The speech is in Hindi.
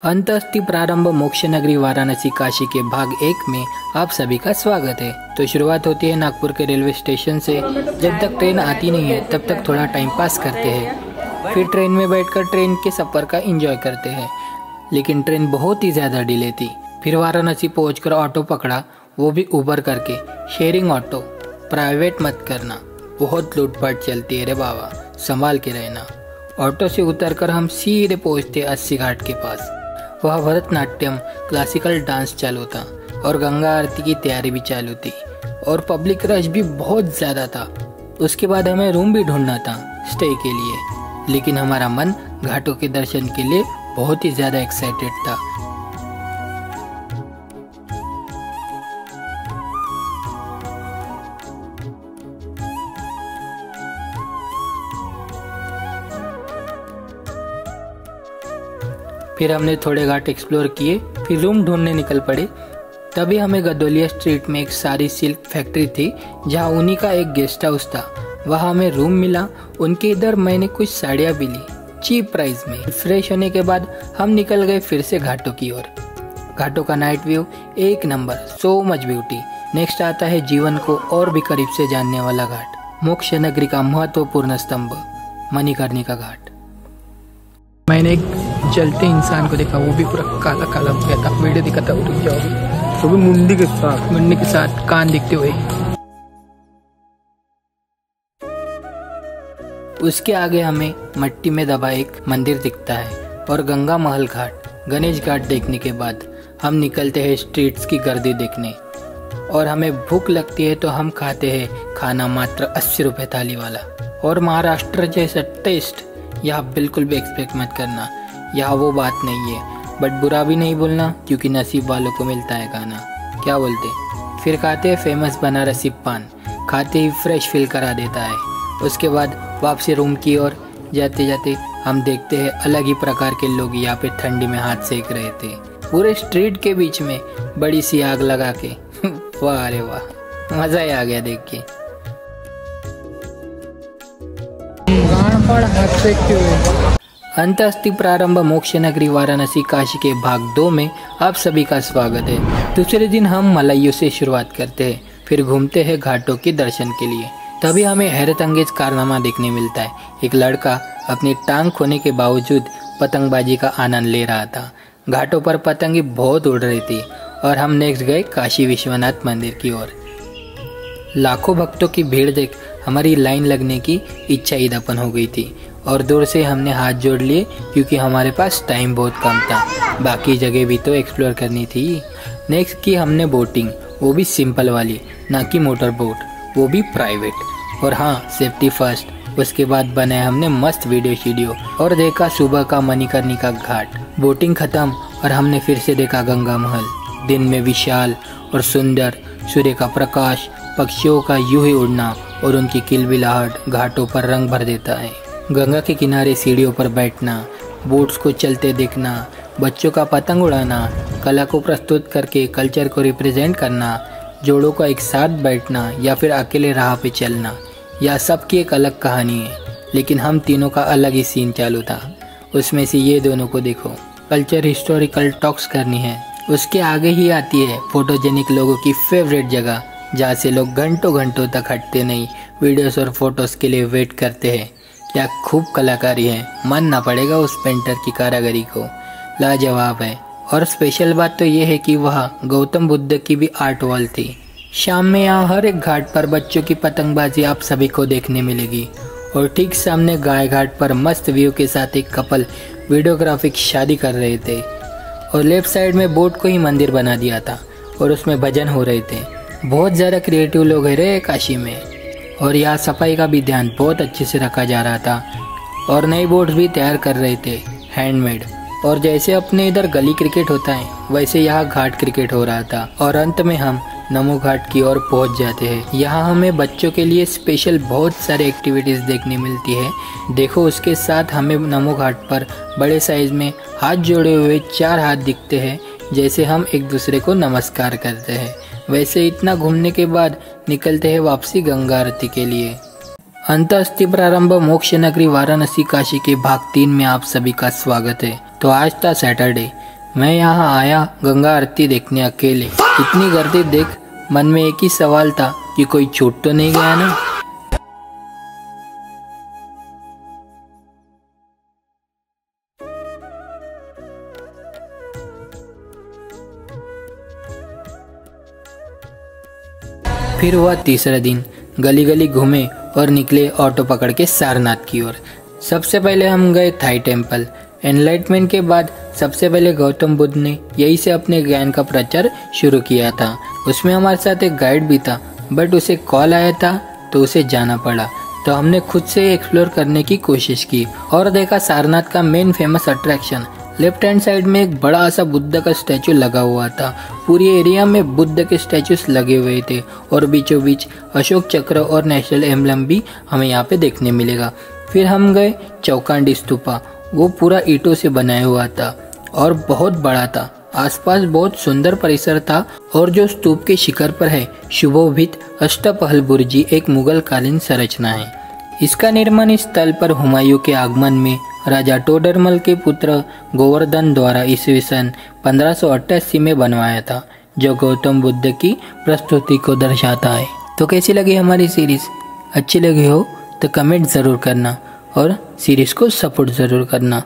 अंतस्थि प्रारंभ मोक्ष नगरी वाराणसी काशी के भाग 1 में आप सभी का स्वागत है। तो शुरुआत होती है नागपुर के रेलवे स्टेशन से। जब तक ट्रेन आती नहीं है तब तक थोड़ा टाइम पास करते हैं, फिर ट्रेन में बैठकर ट्रेन के सफ़र का एंजॉय करते हैं। लेकिन ट्रेन बहुत ही ज़्यादा डिले थी। फिर वाराणसी पहुंचकर ऑटो पकड़ा, वो भी उबर करके। शेयरिंग ऑटो, प्राइवेट मत करना, बहुत लूटपाट चलती है रे बाबा, संभाल के रहना। ऑटो से उतरकर हम सीधे पहुंचते 80 घाट के पास। वह भरतनाट्यम क्लासिकल डांस चालू था और गंगा आरती की तैयारी भी चालू थी और पब्लिक रश भी बहुत ज़्यादा था। उसके बाद हमें रूम भी ढूंढना था स्टे के लिए, लेकिन हमारा मन घाटों के दर्शन के लिए बहुत ही ज़्यादा एक्साइटेड था। फिर हमने थोड़े घाट एक्सप्लोर किए, फिर रूम ढूंढने निकल पड़े। तभी हमें गदोलिया स्ट्रीट में एक सारी सिल्क फैक्ट्री थी जहां उन्हीं का एक गेस्ट हाउस था। वहां हमें रूम मिला। उनके इधर मैंने कुछ साड़ियाँ भी ली चीप प्राइस में। फ्रेश होने के बाद हम निकल गए फिर से घाटों की ओर। घाटों का नाइट व्यू एक number, so much beauty. Next आता है जीवन को और भी करीब से जानने वाला घाट, मोक्ष नगरी का महत्वपूर्ण स्तंभ मणिकर्णिका घाट। मैंने एक जलते इंसान को देखा, वो भी पूरा काला काला हो गया था। वीडियो दिखा था, रुक जाओ। तो भी मुंडी के साथ कान दिखते हुए। उसके आगे हमें मट्टी में दबा एक मंदिर दिखता है और गंगा महल घाट, गणेश घाट देखने के बाद हम निकलते हैं स्ट्रीट्स की गर्दी देखने। और हमें भूख लगती है तो हम खाते हैं खाना मात्र 80 रुपये थाली वाला। और महाराष्ट्र जैसा टेस्ट यहाँ बिल्कुल भी एक्सपेक्ट मत करना। यहाँ वो बात नहीं है, बट बुरा भी नहीं बोलना क्योंकि नसीब वालों को मिलता है खाना, क्या बोलते। फिर खाते हैं फेमस बनारसी पान, खाते ही फ्रेश फील करा देता है। उसके बाद वापसी रूम की ओर जाते जाते हम देखते हैं अलग ही प्रकार के लोग यहाँ पे ठंडी में हाथ सेक रहे थे, पूरे स्ट्रीट के बीच में बड़ी सी आग लगा के। वाह अरे वाह, मज़ा ही आ गया देख के। हाथ सेकते हुए। अंतस्थि प्रारंभ मोक्ष नगरी वाराणसी काशी के भाग 2 में आप सभी का स्वागत है। दूसरे दिन हम मलाइयों से शुरुआत करते हैं, फिर घूमते हैं घाटों के दर्शन के लिए। तभी हमें हैरत अंगेज कारनामा देखने मिलता है। एक लड़का अपनी टांग खोने के बावजूद पतंगबाजी का आनंद ले रहा था। घाटों पर पतंगे बहुत उड़ रही थी और हम नेक्स्ट गए काशी विश्वनाथ मंदिर की ओर। लाखों भक्तों की भीड़ देख हमारी लाइन लगने की इच्छा ही दफन हो गई थी और दूर से हमने हाथ जोड़ लिए क्योंकि हमारे पास टाइम बहुत कम था, बाकी जगह भी तो एक्सप्लोर करनी थी। नेक्स्ट की हमने बोटिंग, वो भी सिंपल वाली, ना कि मोटर बोट, वो भी प्राइवेट। और हाँ, सेफ्टी फर्स्ट। उसके बाद बनाया हमने मस्त वीडियो और देखा सुबह का मणिकर्णिका घाट। बोटिंग खत्म और हमने फिर से देखा गंगा महल। दिन में विशाल और सुंदर, सूर्य का प्रकाश, पक्षियों का यूं ही उड़ना और उनकी किलबिलाहट घाटों पर रंग भर देता है। गंगा के किनारे सीढ़ियों पर बैठना, बोट्स को चलते देखना, बच्चों का पतंग उड़ाना, कला को प्रस्तुत करके कल्चर को रिप्रेजेंट करना, जोड़ों का एक साथ बैठना या फिर अकेले राह पे चलना, यह सबकी एक अलग कहानी है। लेकिन हम तीनों का अलग ही सीन चालू था। उसमें से ये दोनों को देखो, कल्चर हिस्टोरिकल टॉक्स करनी है। उसके आगे ही आती है फोटोजेनिक लोगों की फेवरेट जगह, जहाँ से लोग घंटों घंटों तक हटते नहीं, वीडियोस और फोटोज़ के लिए वेट करते हैं। क्या खूब कलाकारी है, मानना पड़ेगा उस पेंटर की कारीगरी को, लाजवाब है। और स्पेशल बात तो ये है कि वहाँ गौतम बुद्ध की भी आर्ट वॉल थी। शाम में यहाँ हर एक घाट पर बच्चों की पतंगबाजी आप सभी को देखने मिलेगी। और ठीक सामने गाय घाट पर मस्त व्यू के साथ एक कपल वीडियोग्राफिक शादी कर रहे थे। और लेफ्ट साइड में बोट को ही मंदिर बना दिया था और उसमें भजन हो रहे थे। बहुत ज़्यादा क्रिएटिव लोग हैं रे काशी में। और यहाँ सफाई का भी ध्यान बहुत अच्छे से रखा जा रहा था और नई बोट्स भी तैयार कर रहे थे, हैंडमेड। और जैसे अपने इधर गली क्रिकेट होता है वैसे यहाँ घाट क्रिकेट हो रहा था। और अंत में हम नमो घाट की ओर पहुँच जाते हैं। यहाँ हमें बच्चों के लिए स्पेशल बहुत सारे एक्टिविटीज़ देखने मिलती है। देखो, उसके साथ हमें नमो घाट पर बड़े साइज में हाथ जोड़े हुए 4 हाथ दिखते हैं, जैसे हम एक दूसरे को नमस्कार करते हैं। वैसे इतना घूमने के बाद निकलते हैं वापसी गंगा आरती के लिए। अंतस्थि प्रारंभ मोक्ष नगरी वाराणसी काशी के भाग 3 में आप सभी का स्वागत है। तो आज था सैटरडे, मैं यहाँ आया गंगा आरती देखने अकेले। इतनी गर्दी देख मन में एक ही सवाल था कि कोई छूट तो नहीं गया ना। फिर हुआ तीसरा दिन। गली गली घूमे और निकले ऑटो पकड़ के सारनाथ की ओर। सबसे पहले हम गए थाई टेम्पल। एनलाइटमेंट के बाद सबसे पहले गौतम बुद्ध ने यही से अपने ज्ञान का प्रचार शुरू किया था। उसमें हमारे साथ एक गाइड भी था, बट उसे कॉल आया था तो उसे जाना पड़ा। तो हमने खुद से एक्सप्लोर करने की कोशिश की और देखा सारनाथ का main famous attraction. Left hand side में एक बड़ा सा बुद्ध का स्टैचू लगा हुआ था। पूरी एरिया में बुद्ध के स्टैचूज लगे हुए थे और बीचों बीच अशोक चक्र और नेशनल एम्बलम भी हमें यहाँ पे देखने मिलेगा। फिर हम गए चौकांडी स्तूपा। वो पूरा ईंटों से बनाया हुआ था और बहुत बड़ा था। आसपास बहुत सुंदर परिसर था और जो स्तूप के शिखर पर है सुशोभित अष्टपहल बुर्जी एक मुगल कालीन संरचना है। इसका निर्माण इस स्थल पर हुमायूं के आगमन में राजा टोडरमल के पुत्र गोवर्धन द्वारा ईस्वी सन 1588 में बनवाया था, जो गौतम बुद्ध की प्रस्तुति को दर्शाता है। तो कैसी लगी हमारी सीरीज? अच्छी लगी हो तो कमेंट ज़रूर करना और सीरीज को सपोर्ट ज़रूर करना।